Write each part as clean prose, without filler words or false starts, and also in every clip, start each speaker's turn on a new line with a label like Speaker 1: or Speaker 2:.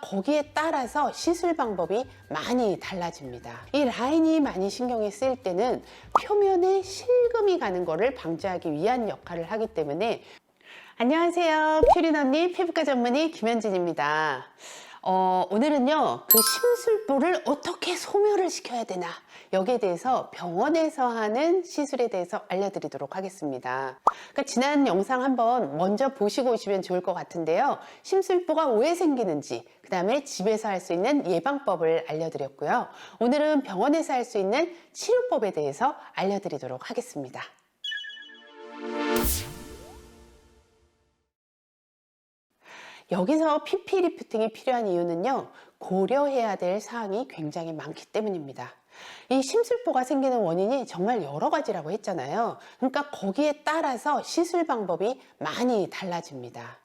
Speaker 1: 거기에 따라서 시술 방법이 많이 달라집니다. 이 라인이 많이 신경이 쓰일 때는 표면에 실금이 가는 거를 방지하기 위한 역할을 하기 때문에. 안녕하세요, 퓨린 언니 피부과 전문의 김현진입니다. 오늘은요, 그 심술보를 어떻게 소멸을 시켜야 되나, 여기에 대해서 병원에서 하는 시술에 대해서 알려드리도록 하겠습니다. 그러니까 지난 영상 한번 먼저 보시고 오시면 좋을 것 같은데요. 심술보가 왜 생기는지, 그 다음에 집에서 할 수 있는 예방법을 알려드렸고요. 오늘은 병원에서 할 수 있는 치료법에 대해서 알려드리도록 하겠습니다. 여기서 PP 리프팅이 필요한 이유는요, 고려해야 될 사항이 굉장히 많기 때문입니다. 이 심술보가 생기는 원인이 정말 여러 가지라고 했잖아요. 그러니까 거기에 따라서 시술 방법이 많이 달라집니다.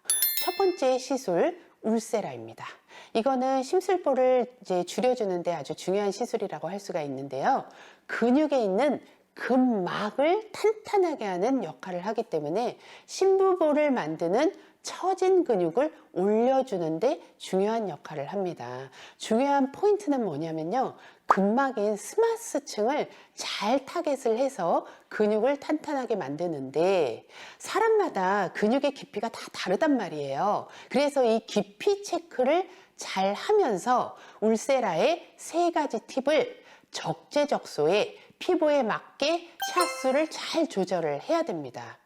Speaker 1: 첫 번째 시술, 울세라입니다. 이거는 심술보를 이제 줄여주는데 아주 중요한 시술이라고 할 수가 있는데요. 근육에 있는 근막을 탄탄하게 하는 역할을 하기 때문에 심부보를 만드는 처진 근육을 올려주는데 중요한 역할을 합니다. 중요한 포인트는 뭐냐면요, 근막인 스마스층을 잘 타겟을 해서 근육을 탄탄하게 만드는데, 사람마다 근육의 깊이가 다 다르단 말이에요. 그래서 이 깊이 체크를 잘 하면서 울세라의 3가지 팁을 적재적소에 피부에 맞게 샷수를 잘 조절을 해야 됩니다.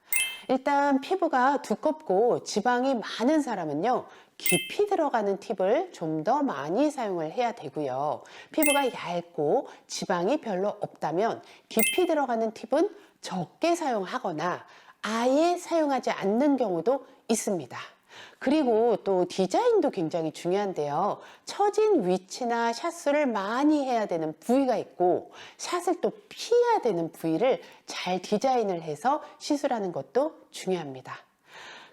Speaker 1: 일단 피부가 두껍고 지방이 많은 사람은요, 깊이 들어가는 팁을 좀 더 많이 사용을 해야 되고요. 피부가 얇고 지방이 별로 없다면 깊이 들어가는 팁은 적게 사용하거나 아예 사용하지 않는 경우도 있습니다. 그리고 또 디자인도 굉장히 중요한데요. 처진 위치나 샷수를 많이 해야 되는 부위가 있고, 샷을 또 피해야 되는 부위를 잘 디자인을 해서 시술하는 것도 중요합니다.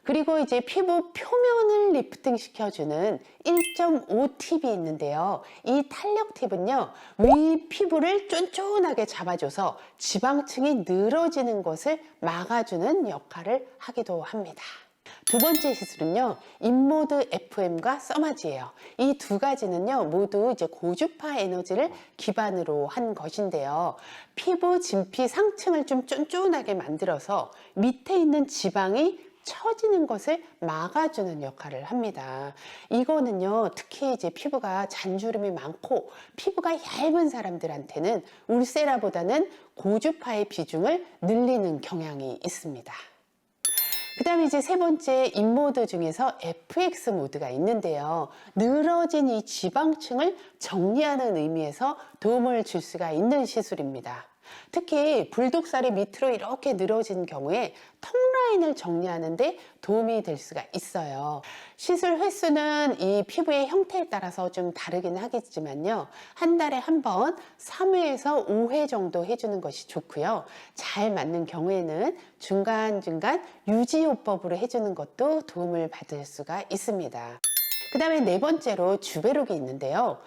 Speaker 1: 그리고 이제 피부 표면을 리프팅 시켜주는 1.5 팁이 있는데요. 이 탄력 팁은요, 위 피부를 쫀쫀하게 잡아줘서 지방층이 늘어지는 것을 막아주는 역할을 하기도 합니다. 두 번째 시술은요, 인모드 FM과 써마지예요. 이 두 가지는요, 모두 이제 고주파 에너지를 기반으로 한 것인데요. 피부 진피 상층을 좀 쫀쫀하게 만들어서 밑에 있는 지방이 처지는 것을 막아주는 역할을 합니다. 이거는요, 특히 이제 피부가 잔주름이 많고 피부가 얇은 사람들한테는 울세라보다는 고주파의 비중을 늘리는 경향이 있습니다. 그 다음에 이제 세 번째 인모드 중에서 FX 모드가 있는데요. 늘어진 이 지방층을 정리하는 의미에서 도움을 줄 수가 있는 시술입니다. 특히 불독살이 밑으로 이렇게 늘어진 경우에 턱 라인을 정리하는 데 도움이 될 수가 있어요. 시술 횟수는 이 피부의 형태에 따라서 좀 다르긴 하겠지만요, 한 달에 한 번 3회에서 5회 정도 해주는 것이 좋고요. 잘 맞는 경우에는 중간중간 유지요법으로 해주는 것도 도움을 받을 수가 있습니다. 그 다음에 네 번째로 주베룩이 있는데요.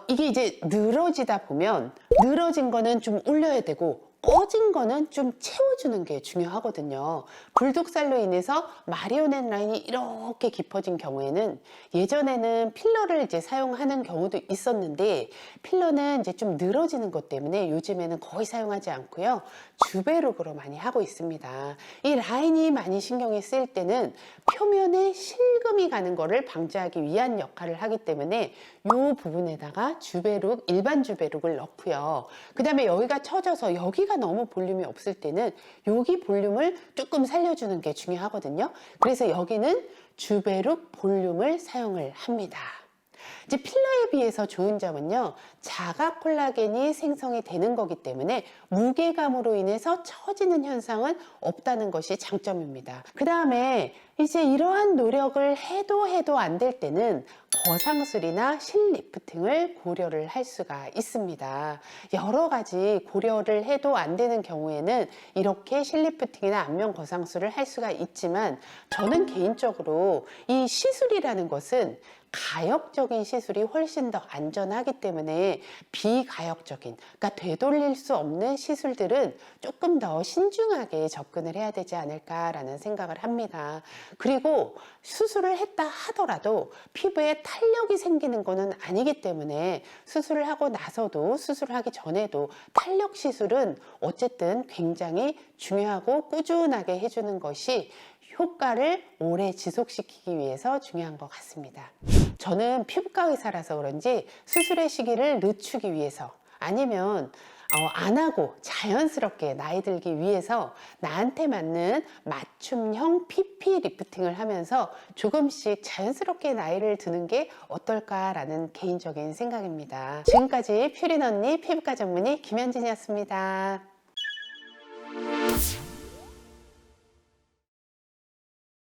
Speaker 1: 이게 이제 늘어지다 보면 늘어진 거는 좀 올려야 되고 꺼진 거는 좀 채워주는 게 중요하거든요. 불독살로 인해서 마리오넷 라인이 이렇게 깊어진 경우에는, 예전에는 필러를 이제 사용하는 경우도 있었는데 필러는 이제 좀 늘어지는 것 때문에 요즘에는 거의 사용하지 않고요, 주베룩으로 많이 하고 있습니다. 이 라인이 많이 신경이 쓰일 때는 표면에 실금이 가는 거를 방지하기 위한 역할을 하기 때문에 이 부분에다가 주베룩, 일반 주베룩을 넣고요. 그 다음에 여기가 처져서 여기가 너무 볼륨이 없을 때는 여기 볼륨을 조금 살려주는 게 중요하거든요. 그래서 여기는 주베룩 볼륨을 사용을 합니다. 이제 필러에 비해서 좋은 점은요, 자가 콜라겐이 생성이 되는 거기 때문에 무게감으로 인해서 처지는 현상은 없다는 것이 장점입니다. 그 다음에 이제 이러한 노력을 해도 안 될 때는 거상술이나 실리프팅을 고려를 할 수가 있습니다. 여러 가지 고려를 해도 안 되는 경우에는 이렇게 실리프팅이나 안면 거상술을 할 수가 있지만, 저는 개인적으로 이 시술이라는 것은 가역적인 시술이 훨씬 더 안전하기 때문에 비가역적인, 그러니까 되돌릴 수 없는 시술들은 조금 더 신중하게 접근을 해야 되지 않을까라는 생각을 합니다. 그리고 수술을 했다 하더라도 피부에 탄력이 생기는 것은 아니기 때문에 수술을 하고 나서도 수술을 하기 전에도 탄력 시술은 어쨌든 굉장히 중요하고 꾸준하게 해주는 것이 효과를 오래 지속시키기 위해서 중요한 것 같습니다. 저는 피부과 의사라서 그런지 수술의 시기를 늦추기 위해서 아니면 안 하고 자연스럽게 나이 들기 위해서 나한테 맞는 맞춤형 PP 리프팅을 하면서 조금씩 자연스럽게 나이를 드는 게 어떨까라는 개인적인 생각입니다. 지금까지 퓨린 언니 피부과 전문의 김현진이었습니다.